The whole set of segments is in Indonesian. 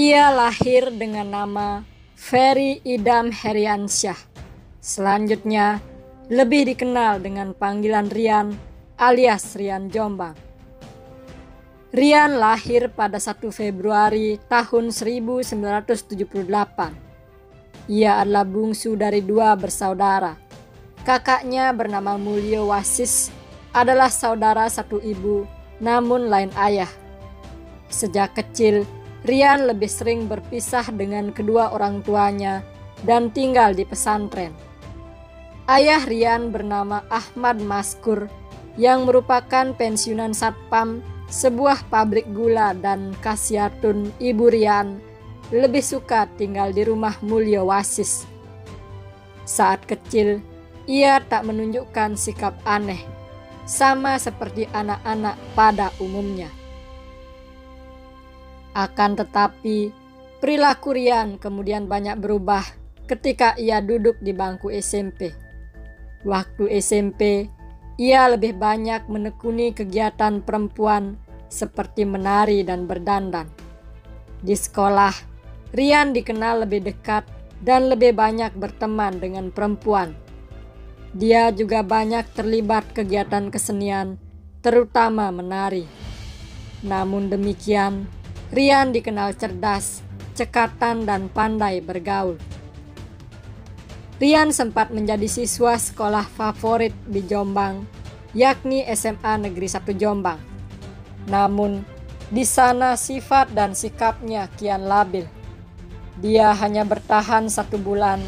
Ia lahir dengan nama Ferry Idam Heriansyah. Selanjutnya lebih dikenal dengan panggilan Rian alias Rian Jombang. Rian lahir pada 1 Februari tahun 1978. Ia adalah bungsu dari 2 bersaudara. Kakaknya bernama Mulyo Wasis adalah saudara satu ibu namun lain ayah. Sejak kecil, Rian lebih sering berpisah dengan kedua orang tuanya dan tinggal di pesantren. Ayah Rian bernama Ahmad Maskur yang merupakan pensiunan satpam sebuah pabrik gula, dan Kasiatun ibu Rian lebih suka tinggal di rumah Mulyo Wasis. Saat kecil, ia tak menunjukkan sikap aneh, sama seperti anak-anak pada umumnya. Akan tetapi, perilaku Rian kemudian banyak berubah ketika ia duduk di bangku SMP. Waktu SMP, ia lebih banyak menekuni kegiatan perempuan seperti menari dan berdandan. Di sekolah, Rian dikenal lebih dekat dan lebih banyak berteman dengan perempuan. Dia juga banyak terlibat kegiatan kesenian, terutama menari. Namun demikian, Rian dikenal cerdas, cekatan, dan pandai bergaul. Rian sempat menjadi siswa sekolah favorit di Jombang, yakni SMA Negeri 1 Jombang. Namun, di sana sifat dan sikapnya kian labil. Dia hanya bertahan 1 bulan,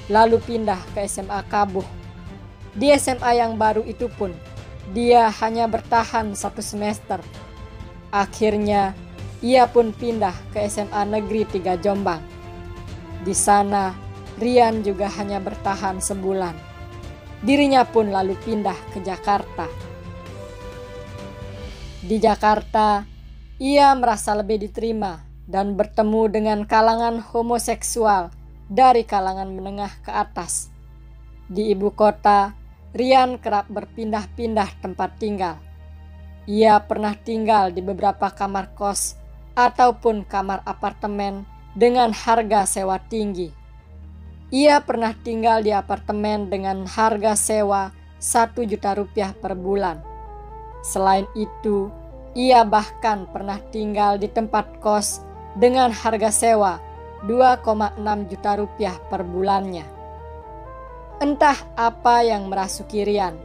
lalu pindah ke SMA Kabuh. Di SMA yang baru itu pun, dia hanya bertahan 1 semester. Akhirnya, ia pun pindah ke SMA Negeri 3 Jombang. Di sana, Rian juga hanya bertahan sebulan. Dirinya pun lalu pindah ke Jakarta. Di Jakarta, ia merasa lebih diterima dan bertemu dengan kalangan homoseksual dari kalangan menengah ke atas. Di ibu kota, Rian kerap berpindah-pindah tempat tinggal. Ia pernah tinggal di beberapa kamar kos ataupun kamar apartemen dengan harga sewa tinggi. Ia pernah tinggal di apartemen dengan harga sewa 1 juta rupiah per bulan. Selain itu, ia bahkan pernah tinggal di tempat kos dengan harga sewa 2,6 juta rupiah per bulannya. Entah apa yang merasuki Rian,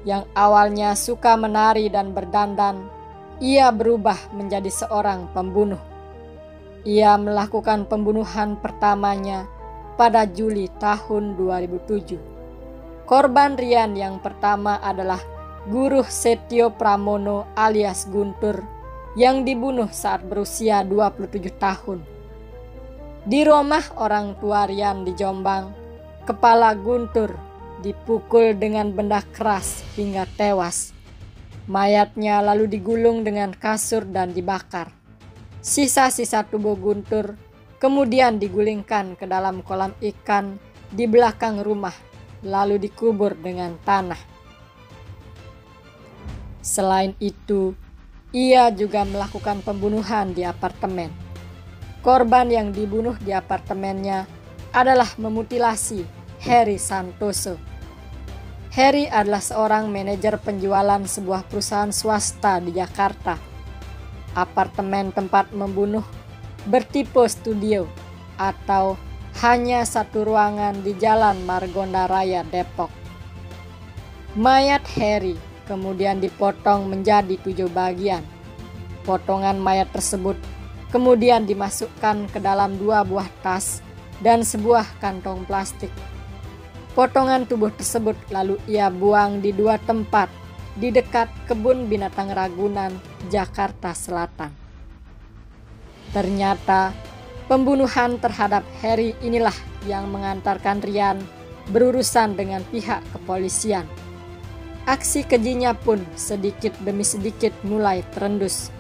yang awalnya suka menari dan berdandan, ia berubah menjadi seorang pembunuh. Ia melakukan pembunuhan pertamanya pada Juli tahun 2007. Korban Rian yang pertama adalah Guru Setio Pramono alias Guntur yang dibunuh saat berusia 27 tahun. Di rumah orang tua Rian di Jombang, kepala Guntur dipukul dengan benda keras hingga tewas. Mayatnya lalu digulung dengan kasur dan dibakar. Sisa-sisa tubuh Guntur kemudian digulingkan ke dalam kolam ikan di belakang rumah, lalu dikubur dengan tanah. Selain itu, ia juga melakukan pembunuhan di apartemen. Korban yang dibunuh di apartemennya adalah memutilasi Heri Santoso. Heri adalah seorang manajer penjualan sebuah perusahaan swasta di Jakarta. Apartemen tempat membunuh bertipe studio atau hanya 1 ruangan di Jalan Margonda Raya, Depok. Mayat Heri kemudian dipotong menjadi 7 bagian. Potongan mayat tersebut kemudian dimasukkan ke dalam 2 buah tas dan sebuah kantong plastik. Potongan tubuh tersebut lalu ia buang di 2 tempat di dekat Kebun Binatang Ragunan, Jakarta Selatan. Ternyata pembunuhan terhadap Heri inilah yang mengantarkan Rian berurusan dengan pihak kepolisian. Aksi kejinya pun sedikit demi sedikit mulai terendus.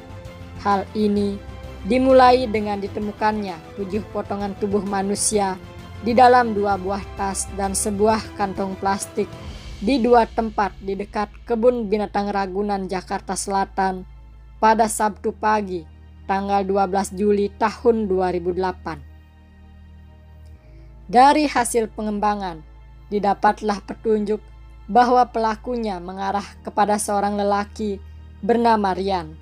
Hal ini dimulai dengan ditemukannya 7 potongan tubuh manusia di dalam 2 buah tas dan sebuah kantong plastik di 2 tempat di dekat Kebun Binatang Ragunan, Jakarta Selatan pada Sabtu pagi tanggal 12 Juli tahun 2008. Dari hasil pengembangan, didapatlah petunjuk bahwa pelakunya mengarah kepada seorang lelaki bernama Rian.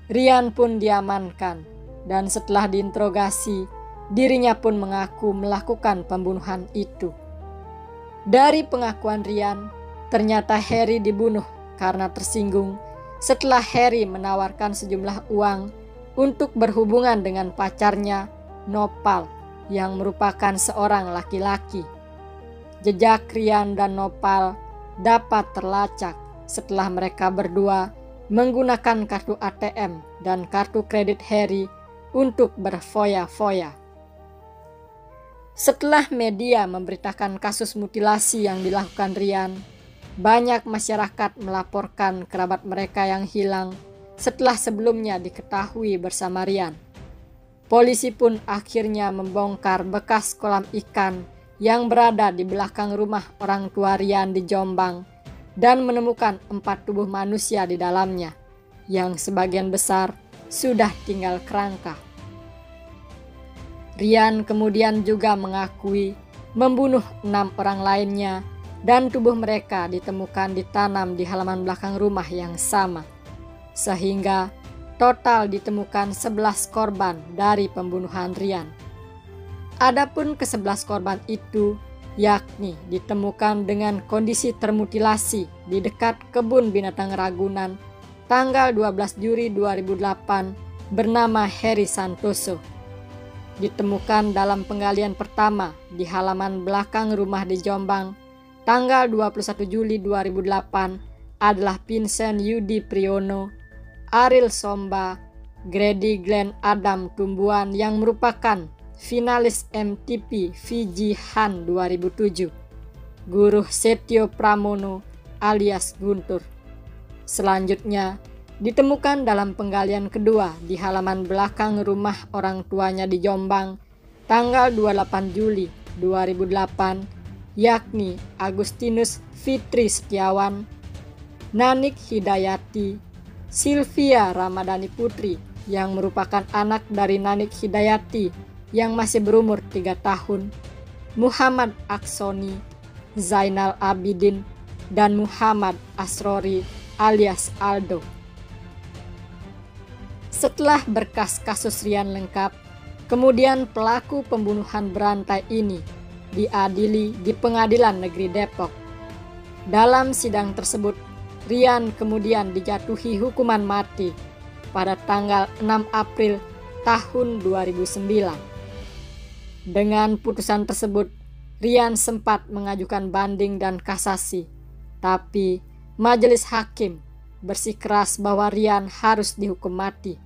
Rian pun diamankan dan setelah diinterogasi, dirinya pun mengaku melakukan pembunuhan itu. Dari pengakuan Rian, ternyata Harry dibunuh karena tersinggung setelah Harry menawarkan sejumlah uang untuk berhubungan dengan pacarnya, Nopal, yang merupakan seorang laki-laki. Jejak Rian dan Nopal dapat terlacak setelah mereka berdua menggunakan kartu ATM dan kartu kredit Harry untuk berfoya-foya. Setelah media memberitakan kasus mutilasi yang dilakukan Rian, banyak masyarakat melaporkan kerabat mereka yang hilang setelah sebelumnya diketahui bersama Rian. Polisi pun akhirnya membongkar bekas kolam ikan yang berada di belakang rumah orang tua Rian di Jombang dan menemukan 4 tubuh manusia di dalamnya, yang sebagian besar sudah tinggal kerangka. Rian kemudian juga mengakui membunuh 6 orang lainnya dan tubuh mereka ditemukan ditanam di halaman belakang rumah yang sama, sehingga total ditemukan 11 korban dari pembunuhan Rian. Adapun ke-11 korban itu yakni ditemukan dengan kondisi termutilasi di dekat kebun binatang Ragunan tanggal 12 Juli 2008 bernama Harry Santoso. Ditemukan dalam penggalian pertama di halaman belakang rumah di Jombang tanggal 21 Juli 2008 adalah Vincent Yudi Priyono, Ariel Somba, Grady Glenn Adam Tumbuhan yang merupakan finalis MTV Fiji Han 2007, Guru Setio Pramono alias Guntur. Selanjutnya ditemukan dalam penggalian kedua di halaman belakang rumah orang tuanya di Jombang tanggal 28 Juli 2008, yakni Agustinus Fitri Setiawan, Nanik Hidayati, Sylvia Ramadhani Putri yang merupakan anak dari Nanik Hidayati yang masih berumur 3 tahun, Muhammad Aksoni, Zainal Abidin, dan Muhammad Asrori alias Aldo. Setelah berkas kasus Rian lengkap, kemudian pelaku pembunuhan berantai ini diadili di Pengadilan Negeri Depok. Dalam sidang tersebut, Rian kemudian dijatuhi hukuman mati pada tanggal 6 April tahun 2009. Dengan putusan tersebut, Rian sempat mengajukan banding dan kasasi, tapi majelis hakim bersikeras bahwa Rian harus dihukum mati.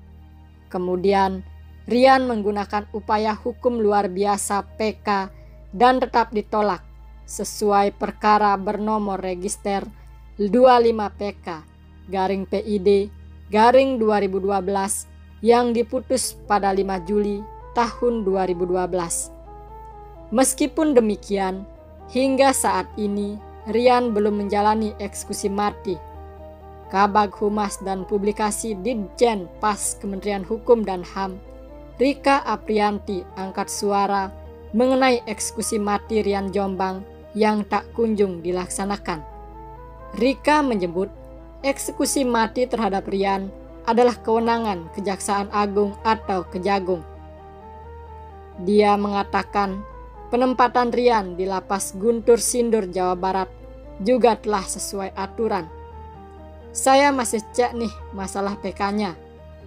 Kemudian, Rian menggunakan upaya hukum luar biasa PK dan tetap ditolak sesuai perkara bernomor register 25 PK PID 2012 yang diputus pada 5 Juli tahun 2012. Meskipun demikian, hingga saat ini Rian belum menjalani eksekusi mati. Kabag Humas dan Publikasi Ditjen Pas Kementerian Hukum dan HAM, Rika Aprianti, angkat suara mengenai eksekusi mati Rian Jombang yang tak kunjung dilaksanakan. Rika menyebut eksekusi mati terhadap Rian adalah kewenangan Kejaksaan Agung atau Kejagung. Dia mengatakan penempatan Rian di Lapas Guntur Sindur, Jawa Barat juga telah sesuai aturan. Saya masih cek nih masalah PK-nya,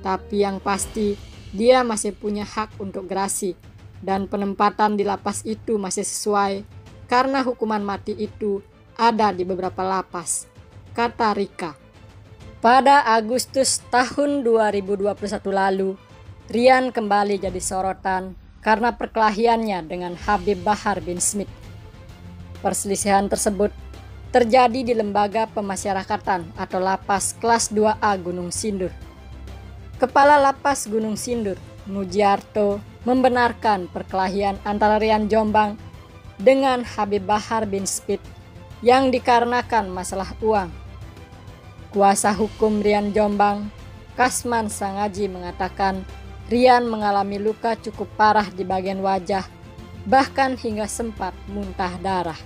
tapi yang pasti dia masih punya hak untuk gerasi dan penempatan di lapas itu masih sesuai karena hukuman mati itu ada di beberapa lapas, kata Rika. Pada Agustus tahun 2021 lalu, Rian kembali jadi sorotan karena perkelahiannya dengan Habib Bahar bin Smith. Perselisihan tersebut terjadi di Lembaga Pemasyarakatan atau Lapas Kelas 2A Gunung Sindur. Kepala Lapas Gunung Sindur, Mujiarto, membenarkan perkelahian antara Rian Jombang dengan Habib Bahar bin Smith yang dikarenakan masalah uang. Kuasa hukum Rian Jombang, Kasman Sangaji mengatakan Rian mengalami luka cukup parah di bagian wajah, bahkan hingga sempat muntah darah.